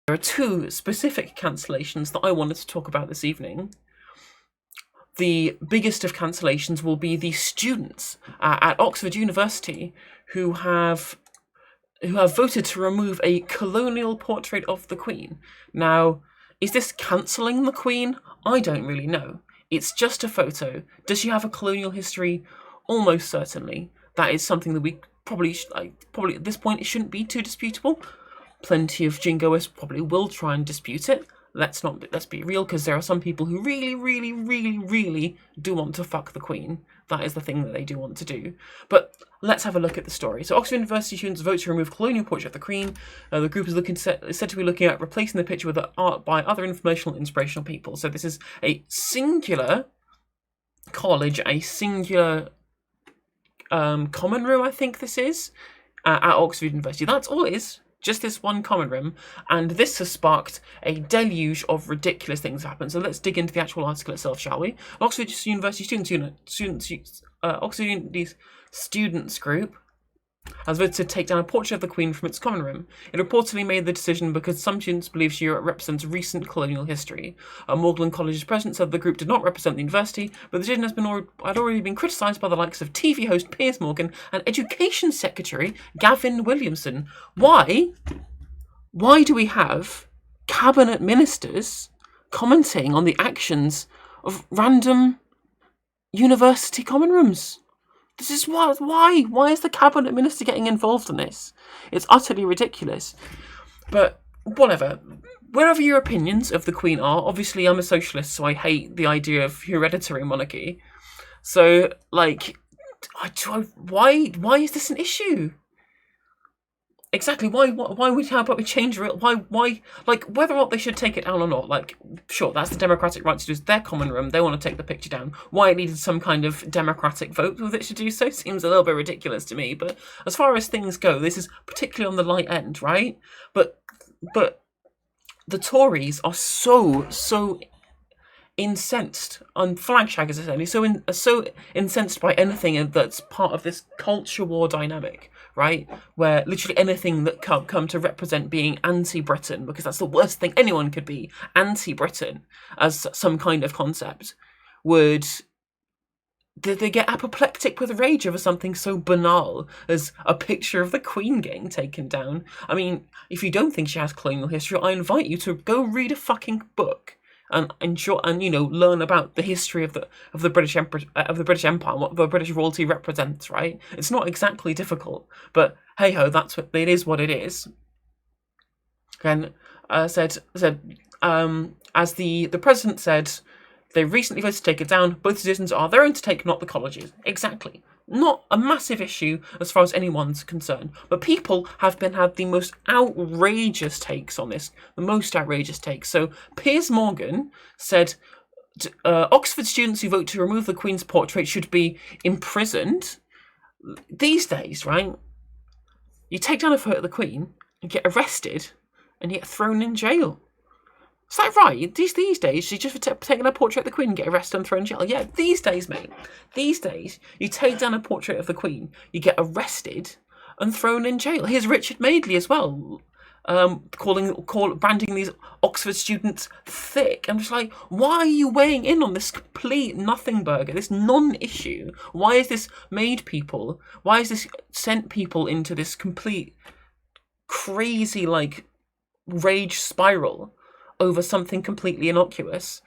There are two specific cancellations that I wanted to talk about this evening. The biggest of cancellations will be the students at Oxford University who have voted to remove a colonial portrait of the Queen. Now, is this cancelling the Queen? I don't really know. It's just a photo. Does she have a colonial history? Almost certainly. That is something that we probably at this point it shouldn't be too disputable. Plenty of jingoists probably will try and dispute it. Let's be real, because there are some people who really, really, really, really do want to fuck the Queen. That is the thing that they do want to do. But let's have a look at the story. So Oxford University students vote to remove colonial portrait of the Queen. The group is said to be looking at replacing the picture with art by other informational and inspirational people. So this is a singular college, a singular common room, I think this is, at Oxford University. That's all it is. Just this one common room, and this has sparked a deluge of ridiculous things happen. So let's dig into the actual article itself, shall we? Oxford University Oxford University's students group has voted to take down a portrait of the Queen from its common room. It reportedly made the decision because some students believe she represents recent colonial history. Magdalen College's president said the group did not represent the university, but the decision had already been criticised by the likes of TV host Piers Morgan and Education Secretary Gavin Williamson. Why? Why do we have cabinet ministers commenting on the actions of random university common rooms? This is why? Why is the cabinet minister getting involved in this? It's utterly ridiculous. But whatever. Wherever your opinions of the Queen are, obviously I'm a socialist, so I hate the idea of hereditary monarchy. So, like, why is this an issue? Exactly. Why how about we change it? Why, like, whether or not they should take it down or not, like, sure, that's the democratic right to do. It's their common room. They want to take the picture down. Why it needed some kind of democratic vote with it to do so seems a little bit ridiculous to me. But as far as things go, this is particularly on the light end, right? But the Tories are so incensed on flag shaggers, essentially, so incensed by anything that's part of this culture war dynamic, right? Where literally anything that come to represent being anti-Britain, because that's the worst thing anyone could be, anti-Britain as some kind of concept, they get apoplectic with rage over something so banal as a picture of the Queen getting taken down. I mean, if you don't think she has colonial history, I invite you to go read a fucking book and learn about the history of the British Empire, what the British royalty represents. Right? It's not exactly difficult, but hey ho, it is what it is. And as the president said, they recently voted to take it down. Both decisions are their own to take, not the college's. Exactly. Not a massive issue as far as anyone's concerned. But people have had the most outrageous takes on this. The most outrageous takes. So Piers Morgan said Oxford students who vote to remove the Queen's portrait should be imprisoned. These days, right? You take down a photo of the Queen and get arrested and you get thrown in jail. Is that right? These days, you just taking a portrait of the Queen and get arrested and thrown in jail. Yeah, these days, mate. These days, you take down a portrait of the Queen, you get arrested and thrown in jail. Here's Richard Madeley as well, branding these Oxford students thick. I'm just like, why are you weighing in on this complete nothing burger, this non-issue? Why is this why is this sent people into this complete crazy, like, rage spiral over something completely innocuous?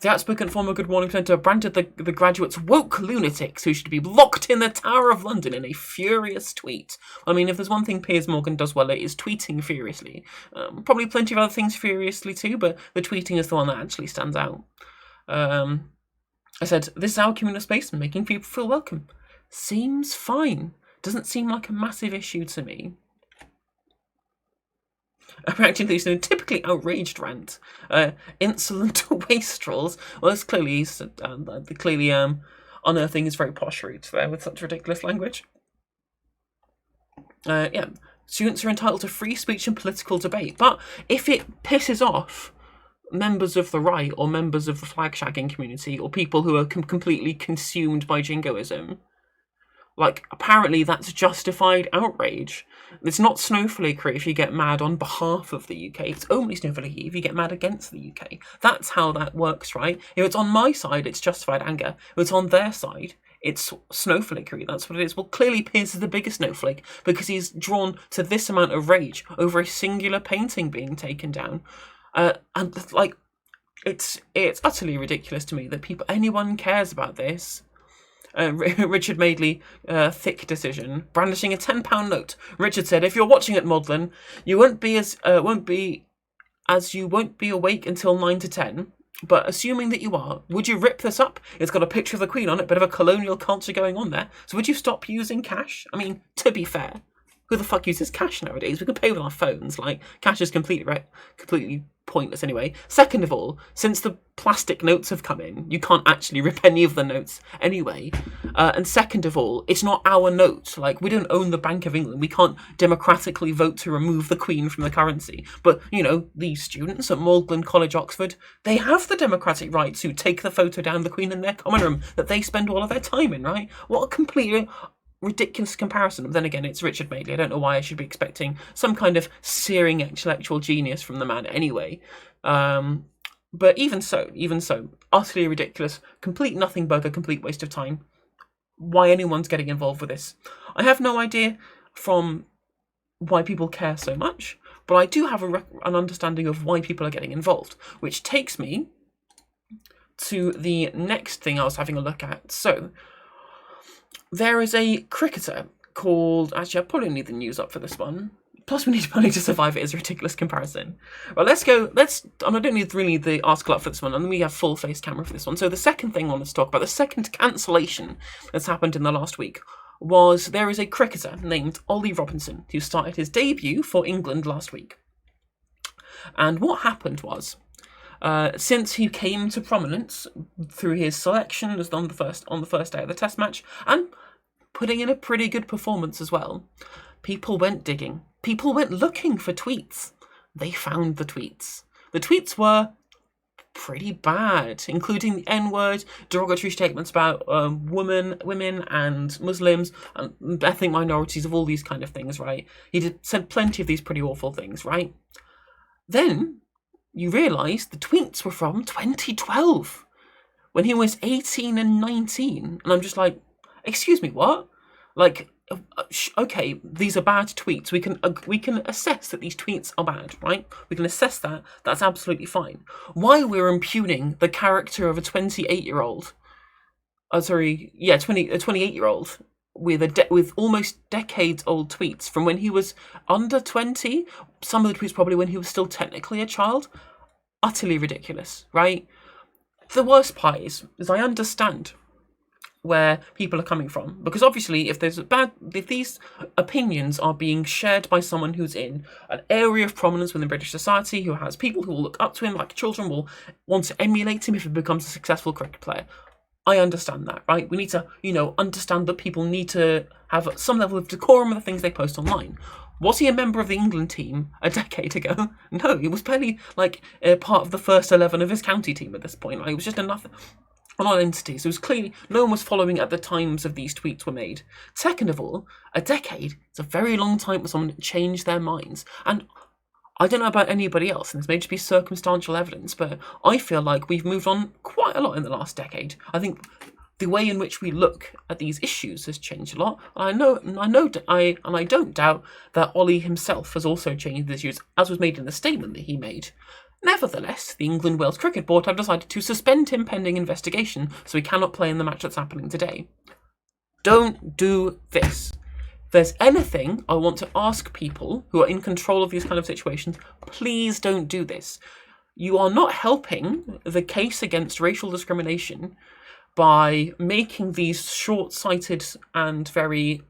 The outspoken former Good Morning presenter branded the graduates woke lunatics who should be locked in the Tower of London in a furious tweet. I mean, if there's one thing Piers Morgan does well, it is tweeting furiously. Probably plenty of other things furiously too, but the tweeting is the one that actually stands out. I said, this is our communal space, making people feel welcome. Seems fine. Doesn't seem like a massive issue to me. Reacting to a typically outraged rant, insolent wastrels. Well, it's clearly unearthing his very posh roots there with such ridiculous language. Students are entitled to free speech and political debate, but if it pisses off members of the right or members of the flag shagging community or people who are completely consumed by jingoism, Like, apparently that's justified outrage. It's not snowflakery if you get mad on behalf of the UK. It's only snowflakery if you get mad against the UK. That's how that works, right? If it's on my side, it's justified anger. If it's on their side, it's snowflakery. That's what it is. Well, clearly Piers is the biggest snowflake because he's drawn to this amount of rage over a singular painting being taken down. And like, it's utterly ridiculous to me that anyone cares about this. Richard Madeley, thick decision, brandishing a £10 note. Richard said, "If you're watching at Magdalen, you won't be awake until 9 to 10. But assuming that you are, would you rip this up? It's got a picture of the Queen on it, bit of a colonial culture going on there. So would you stop using cash? I mean, to be fair, who the fuck uses cash nowadays? We can pay with our phones. Like, cash is completely pointless anyway. Second of all, since the plastic notes have come in, you can't actually rip any of the notes anyway. And second of all, it's not our note. Like, we don't own the Bank of England. We can't democratically vote to remove the Queen from the currency. But, you know, these students at Magdalen College, Oxford, they have the democratic right to take the photo down of the Queen in their common room that they spend all of their time in, right? What a completely ridiculous comparison. But then again, it's Richard Madeley. I don't know why I should be expecting some kind of searing intellectual genius from the man anyway. But even so, utterly ridiculous, complete nothing burger, complete waste of time. Why anyone's getting involved with this, I have no idea from why people care so much, but I do have an understanding of why people are getting involved, which takes me to the next thing I was having a look at. So, there is a cricketer called... Actually, I probably need the news up for this one. Plus, we need Money to Survive. It is a ridiculous comparison. Well, let's go... I don't need really the article up for this one, and then we have full-face camera for this one. So the second thing I wanted to talk about, the second cancellation that's happened in the last week, was there is a cricketer named Ollie Robinson who started his debut for England last week. And what happened was... since he came to prominence through his selection as on the first day of the Test match, and putting in a pretty good performance as well, people went digging. People went looking for tweets. They found the tweets. The tweets were pretty bad, including the N-word, derogatory statements about women and Muslims and ethnic minorities, of all these kind of things, right? He said plenty of these pretty awful things, right? Then you realise the tweets were from 2012, when he was 18 and 19. And I'm just like, excuse me, what? Like, okay, these are bad tweets. We can assess that these tweets are bad, right? We can assess that. That's absolutely fine. Why we're impugning the character of a 28-year-old, a 28-year-old with almost decades-old tweets from when he was under 20, some of the tweets probably when he was still technically a child, utterly ridiculous, right? The worst part is I understand where people are coming from, because obviously if these opinions are being shared by someone who's in an area of prominence within British society, who has people who will look up to him, like children will want to emulate him if he becomes a successful cricket player, I understand that, right? We need to, understand that people need to have some level of decorum of the things they post online. Was he a member of the England team a decade ago? No, he was barely part of the first 11 of his county team at this point. Like, it was just a non-entity. So it was clearly no one was following at the times of these tweets were made. Second of all, a decade is a very long time for someone to change their minds. And I don't know about anybody else, and this may just be circumstantial evidence, but I feel like we've moved on quite a lot in the last decade. I think the way in which we look at these issues has changed a lot. And I don't doubt that Ollie himself has also changed the issues, as was made in the statement that he made. Nevertheless, the England-Wales Cricket Board have decided to suspend him pending investigation, so he cannot play in the match that's happening today. Don't do this. If there's anything I want to ask people who are in control of these kind of situations, please don't do this. You are not helping the case against racial discrimination by making these short-sighted and very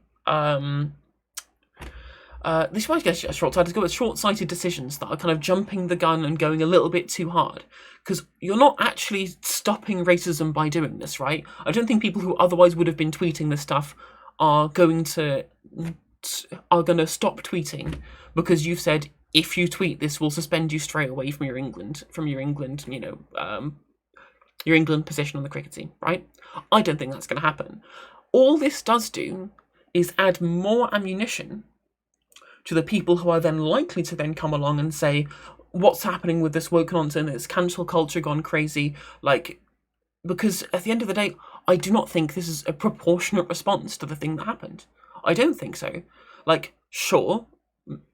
short-sighted decisions that are kind of jumping the gun and going a little bit too hard. Because you're not actually stopping racism by doing this, right? I don't think people who otherwise would have been tweeting this stuff are going to stop tweeting because you've said, if you tweet this, we'll suspend you straight away from your England, your England position on the cricket team, right? I don't think that's going to happen. All this does do is add more ammunition to the people who are then likely to then come along and say, what's happening with this woke nonsense? It's cancel culture gone crazy. Like, because at the end of the day, I do not think this is a proportionate response to the thing that happened. I don't think so. Like, sure,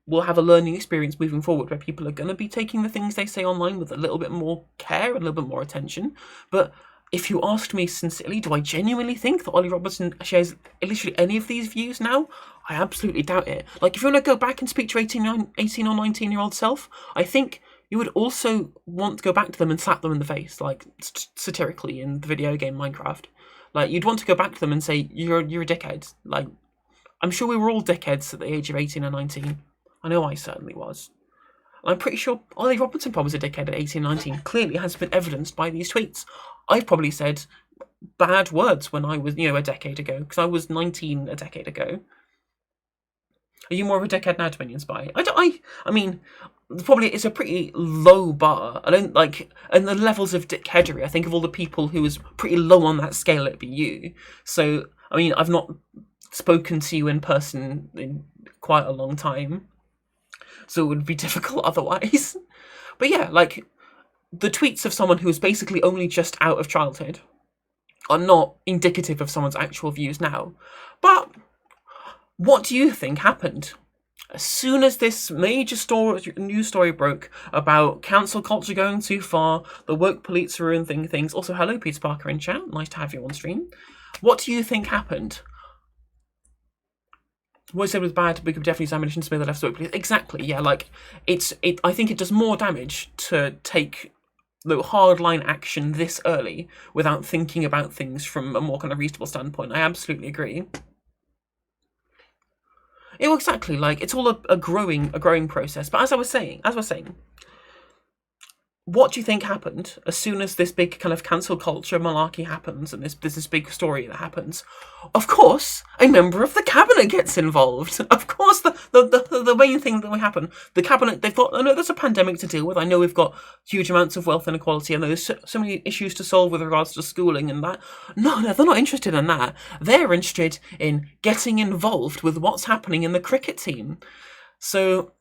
we'll have a learning experience moving forward where people are going to be taking the things they say online with a little bit more care and a little bit more attention. But if you asked me sincerely, do I genuinely think that Ollie Robertson shares literally any of these views now? I absolutely doubt it. Like, if you want to go back and speak to your 18 or 19-year-old self, I think you would also want to go back to them and slap them in the face, like satirically in the video game Minecraft. Like, you'd want to go back to them and say, you're a dickhead. Like, I'm sure we were all dickheads at the age of 18 and 19. I know I certainly was. And I'm pretty sure Ollie Robertson probably was a dickhead at 18 and 19. Clearly has been evidenced by these tweets. I probably said bad words when I was, a decade ago, because I was 19 a decade ago. Are you more of a dickhead now, Dominion Spy? I mean, probably it's a pretty low bar. I don't like, and the levels of dickheadery, I think of all the people who was pretty low on that scale, it'd be you. So, I mean, I've not spoken to you in person in quite a long time, so it would be difficult otherwise. But yeah, like, the tweets of someone who is basically only just out of childhood are not indicative of someone's actual views now. But what do you think happened? As soon as this major news story broke about cancel culture going too far, the woke police are ruining things. Also, hello, Peter Parker in chat. Nice to have you on stream. What do you think happened? What I said was bad, we could definitely use ammunition to smear the left woke police. Exactly, yeah, like, I think it does more damage to take the hardline action this early without thinking about things from a more kind of reasonable standpoint. I absolutely agree. Yeah, exactly. Like, it's all a growing process. But as I was saying, what do you think happened as soon as this big kind of cancel culture malarkey happens and there's this big story that happens? Of course, a member of the cabinet gets involved. Of course, the main thing that will happen, the cabinet, they've got, I know there's a pandemic to deal with. I know we've got huge amounts of wealth inequality and there's so many issues to solve with regards to schooling and that. No, they're not interested in that. They're interested in getting involved with what's happening in the cricket team. So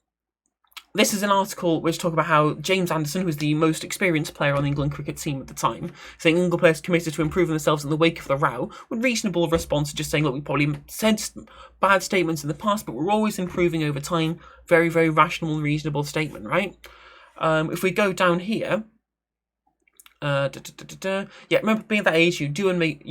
this is an article which talks about how James Anderson, who was the most experienced player on the England cricket team at the time, saying England players committed to improving themselves in the wake of the row, with reasonable response to just saying, look, we probably said bad statements in the past, but we're always improving over time. Very, very rational and reasonable statement, right? If we go down here, yeah, remember being that age, you do make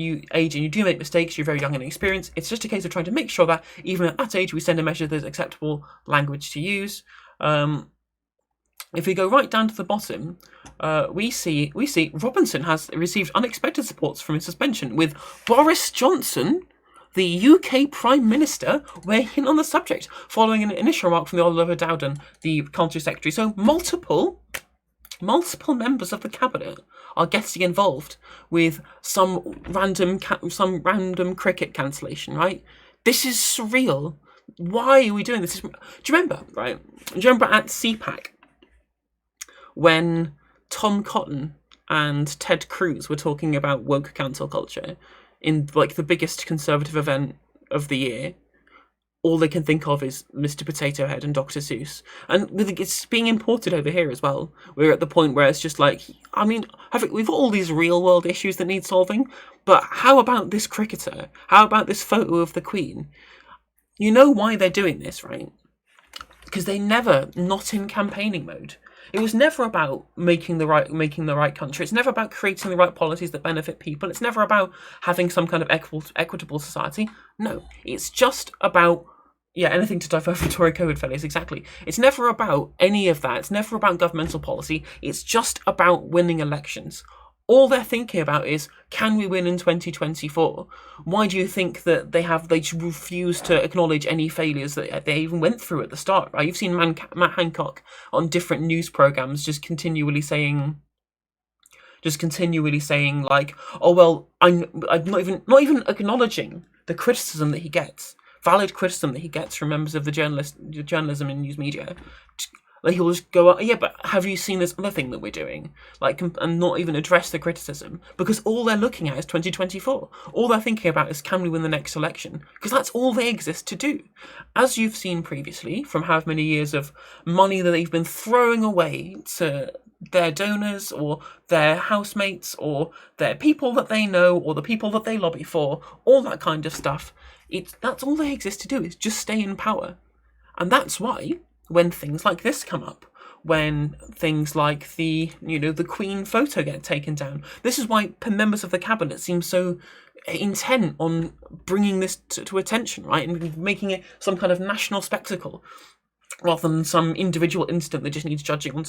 mistakes, you're very young and inexperienced. It's just a case of trying to make sure that even at that age we send a message that's acceptable language to use. If we go right down to the bottom, we see Robinson has received unexpected supports from his suspension, with Boris Johnson, the UK Prime Minister, weighing in on the subject, following an initial remark from the Oliver Dowden, the Culture Secretary. So multiple members of the cabinet are getting involved with some random cricket cancellation, right? This is surreal. Why are we doing this? Do you remember, right? Do you remember at CPAC when Tom Cotton and Ted Cruz were talking about woke cancel culture in like the biggest conservative event of the year? All they can think of is Mr. Potato Head and Dr. Seuss. And it's being imported over here as well. We're at the point where it's just like, I mean, we've got all these real world issues that need solving, but how about this cricketer? How about this photo of the Queen? You know why they're doing this, right? Because they never, not in campaigning mode. It was never about making the right country. It's never about creating the right policies that benefit people. It's never about having some kind of equitable society. No, it's just about, anything to divert from Tory COVID failures, exactly. It's never about any of that. It's never about governmental policy. It's just about winning elections. All they're thinking about is, can we win in 2024? Why do you think that they refuse to acknowledge any failures that they even went through at the start, right? You've seen Matt Hancock on different news programs just continually saying like, oh well, I'm not even acknowledging the criticism that he gets, valid criticism that he gets from members of the journalism and news media. Like, he'll just go, yeah, but have you seen this other thing that we're doing? Like, and not even address the criticism, because all they're looking at is 2024. All they're thinking about is, can we win the next election? Because that's all they exist to do. As you've seen previously, from how many years of money that they've been throwing away to their donors or their housemates or their people that they know or the people that they lobby for, all that kind of stuff. That's all they exist to do, is just stay in power. And that's why, when things like this come up, when things like the Queen photo get taken down, this is why members of the cabinet seem so intent on bringing this to attention, right, and making it some kind of national spectacle, rather than some individual incident that just needs judging on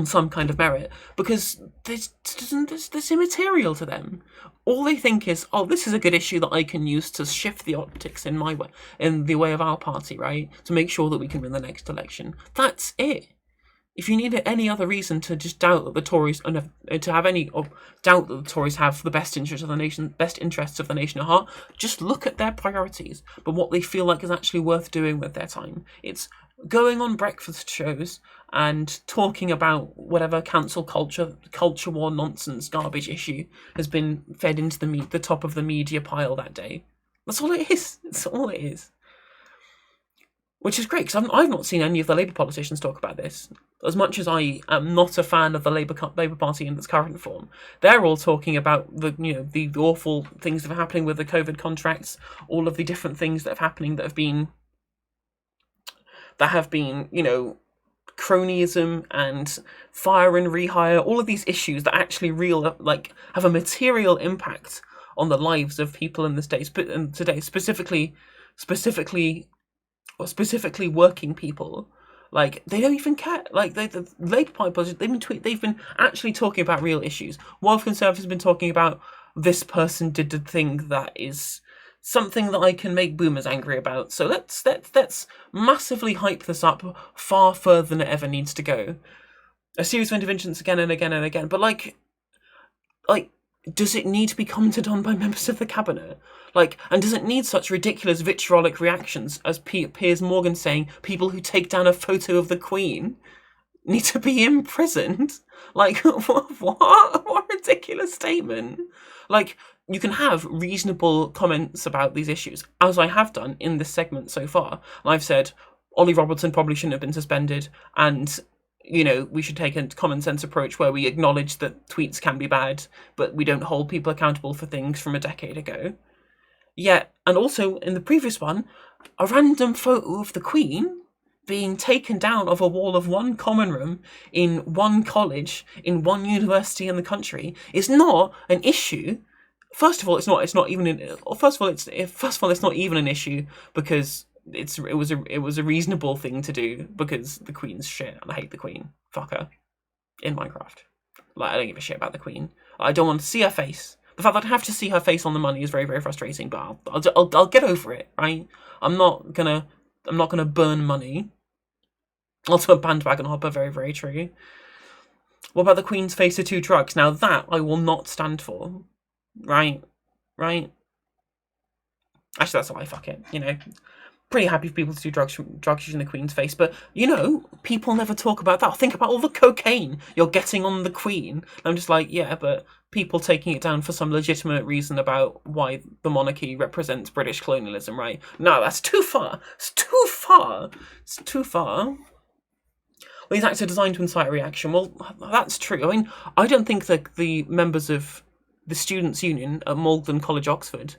some kind of merit, because this immaterial to them. All they think is, oh, this is a good issue that I can use to shift the optics in my way, in the way of our party, right, to make sure that we can win the next election. That's it. If you need any other reason to just doubt that the Tories, to have any doubt that the Tories have the best interests of the nation at heart, just look at their priorities, but what they feel like is actually worth doing with their time. It's going on breakfast shows and talking about whatever cancel culture war nonsense garbage issue has been fed into the top of the media pile that day. That's all it is. That's all it is. Which is great, because I've not seen any of the Labour politicians talk about this. As much as I am not a fan of the Labour Party in its current form, they're all talking about the awful things that are happening with the COVID contracts, all of the different things that have been cronyism and fire and rehire, all of these issues that actually have a material impact on the lives of people in the states today, specifically working people. Like, they don't even care. Like, the Labour Party, they've been actually talking about real issues, while Conservatives have been talking about, this person did the thing that is something that I can make boomers angry about. So let's massively hype this up far further than it ever needs to go. A series of interventions again and again and again. But like, does it need to be commented on by members of the cabinet? And does it need such ridiculous vitriolic reactions as Piers Morgan saying people who take down a photo of the Queen need to be imprisoned? What a ridiculous statement. You can have reasonable comments about these issues, as I have done in this segment so far. I've said Ollie Robertson probably shouldn't have been suspended, and we should take a common sense approach where we acknowledge that tweets can be bad, but we don't hold people accountable for things from a decade ago. Yeah, and also in the previous one, a random photo of the Queen being taken down off a wall of one common room in one college in one university in the country is not an issue. First of all, it's not even an issue because it was a reasonable thing to do, because the Queen's shit and I hate the Queen. Fuck her. In Minecraft. I don't give a shit about the Queen. I don't want to see her face. The fact that I have to see her face on the money is very, very frustrating, but I'll get over it, right? I'm not gonna burn money. Also a bandwagon hopper, very, very true. What about the Queen's face to 2 drugs? Now that I will not stand for. Right? Actually, that's a lie, fuck it. Pretty happy for people to do drugs using the Queen's face, but, people never talk about that. Think about all the cocaine you're getting on the Queen. I'm just like, yeah, but people taking it down for some legitimate reason about why the monarchy represents British colonialism, right? No, that's too far. It's too far. Well, these acts are designed to incite a reaction. Well, that's true. I mean, I don't think that the members of the Students' Union at Magdalen College, Oxford,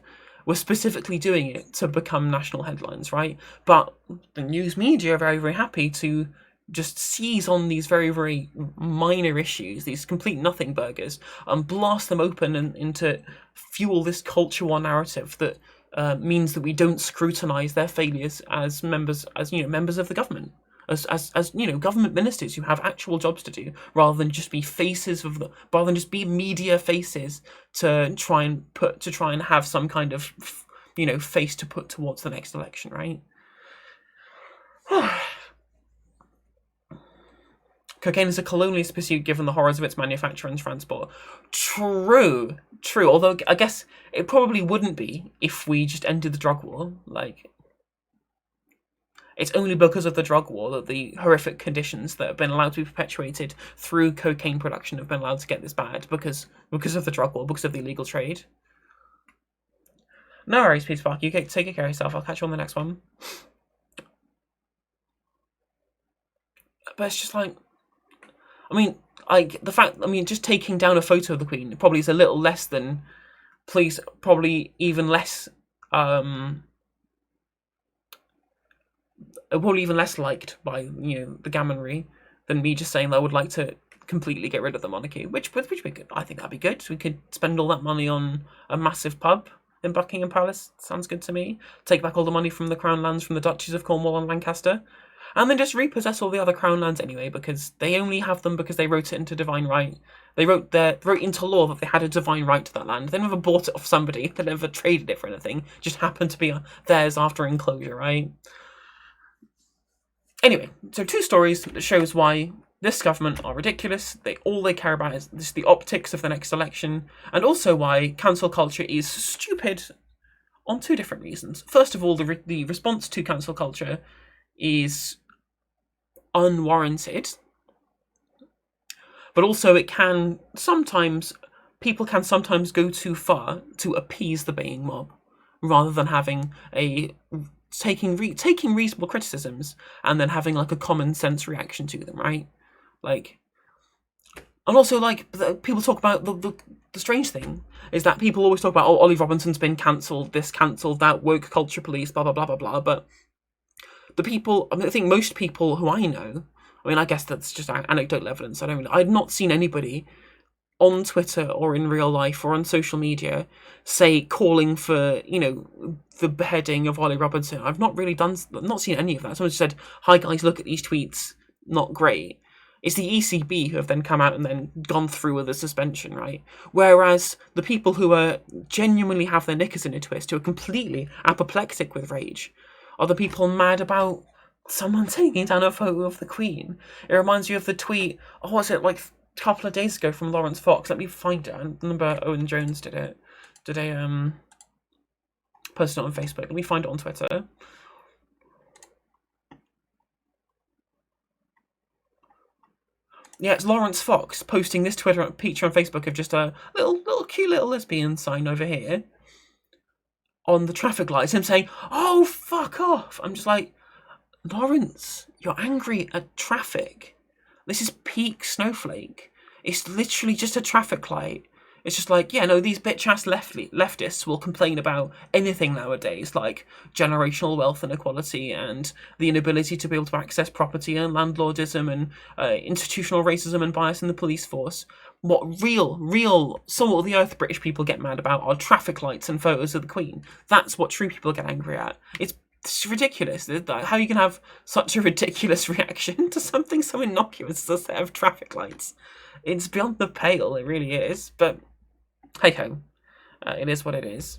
were specifically doing it to become national headlines, right? But the news media are very, very happy to just seize on these very, very minor issues, these complete nothing burgers, and blast them open and to fuel this culture war narrative that means that we don't scrutinise their failures as members of the government. As government ministers who have actual jobs to do, rather than just be media faces to try and have some kind of face to put towards the next election, right? Cocaine is a colonialist pursuit given the horrors of its manufacture and transport. True. Although I guess it probably wouldn't be if we just ended the drug war. It's only because of the drug war that the horrific conditions that have been allowed to be perpetuated through cocaine production have been allowed to get this bad, because of the drug war, because of the illegal trade. No worries, Peter Parker. You take care of yourself. I'll catch you on the next one. But it's just like, I mean, just taking down a photo of the Queen probably is a little less than, probably even less liked by, the gammonry than me just saying that I would like to completely get rid of the monarchy, which we could. I think that'd be good. We could spend all that money on a massive pub in Buckingham Palace. Sounds good to me. Take back all the money from the Crown lands from the Duchies of Cornwall and Lancaster, and then just repossess all the other Crown lands anyway, because they only have them because they wrote it into divine right. They wrote into law that they had a divine right to that land. They never bought it off somebody. They never traded it for anything. Just happened to be theirs after enclosure, right? Anyway, so 2 stories that shows why this government are ridiculous. All they care about is just the optics of the next election, and also why cancel culture is stupid on 2 different reasons. First of all, the response to cancel culture is unwarranted, but also people can sometimes go too far to appease the baying mob, rather than having taking reasonable criticisms and then having like a common sense reaction to them, right? Like, and also, like, people talk about the strange thing is that people always talk about, oh, Ollie Robinson's been cancelled, this cancelled, that, woke culture police, blah blah blah blah blah. But I think most people who I know, I guess that's just anecdotal evidence. I've not seen anybody on Twitter or in real life or on social media calling for, the beheading of Ollie Robinson. I've not seen any of that. Someone said, hi guys, look at these tweets, not great. It's the ECB who have then come out and then gone through with a suspension, right? Whereas the people who are genuinely have their knickers in a twist, who are completely apoplectic with rage, are the people mad about someone taking down a photo of the Queen. It reminds you of the tweet, was it like a couple of days ago from Lawrence Fox? Let me find it. I remember Owen Jones did it. Post it on Facebook. Let me find it on Twitter. Yeah, it's Lawrence Fox posting this picture on Facebook of just a little cute little lesbian sign over here on the traffic lights. Him saying, "Oh, fuck off!" I'm just like, Lawrence, you're angry at traffic. This is peak snowflake. It's literally just a traffic light. It's just like, these bitch-ass leftists will complain about anything nowadays, like generational wealth inequality and the inability to be able to access property and landlordism and institutional racism and bias in the police force. What real salt of the earth British people get mad about are traffic lights and photos of the Queen. That's what true people get angry at. It's ridiculous how you can have such a ridiculous reaction to something so innocuous as a set of traffic lights. It's beyond the pale, it really is. But hey ho, it is what it is.